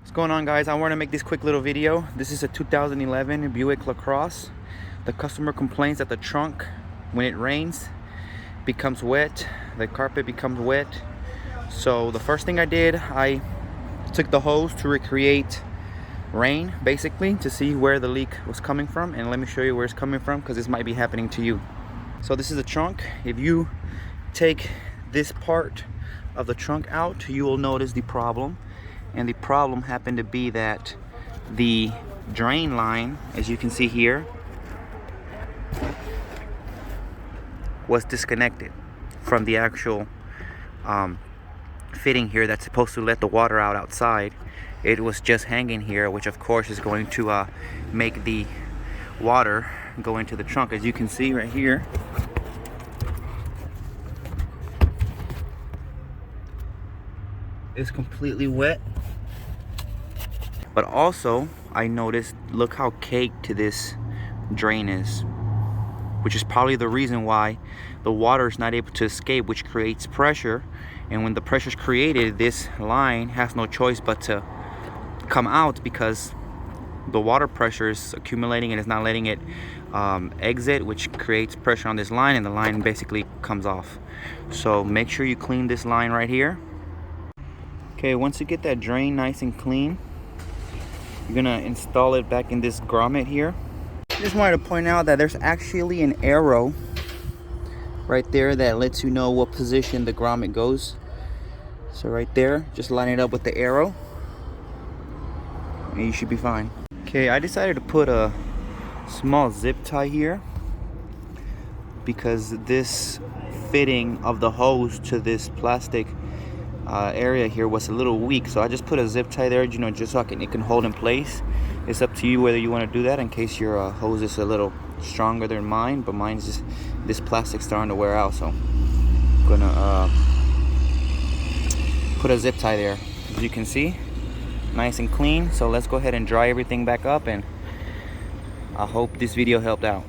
What's going on, guys? I want to make this quick little video. This is a 2011 Buick LaCrosse. The customer complains that the trunk, when it rains, becomes wet. The carpet becomes wet. So the first thing I did, I took the hose to recreate rain, basically, to see where the leak was coming from. And let me show you where it's coming from, because this might be happening to you. So this is the trunk. If you take this part of the trunk out, you will notice the problem. And the problem happened to be that the drain line, as you can see here, was disconnected from the actual fitting here that's supposed to let the water out outside. It was just hanging here, which of course is going to make the water go into the trunk. As you can see right here, it's completely wet. But also, I noticed, look how caked this drain is, which is probably the reason why the water is not able to escape, which creates pressure. And when the pressure is created, this line has no choice but to come out, because the water pressure is accumulating and it's not letting it exit, which creates pressure on this line, and the line basically comes off. So make sure you clean this line right here. Okay, once you get that drain nice and clean, you're gonna install it back in this grommet here. Just wanted to point out that there's actually an arrow right there that lets you know what position the grommet goes. So right there, just line it up with the arrow and you should be fine. Okay, I decided to put a small zip tie here because this fitting of the hose to this plastic area here was a little weak, so I just put a zip tie there, just so it can hold in place. It's up to you whether you want to do that, in case your hose is a little stronger than mine, but mine's just, this plastic's starting to wear out, so I'm gonna put a zip tie there. As you can see, nice and clean. So let's go ahead and dry everything back up, and I hope this video helped out.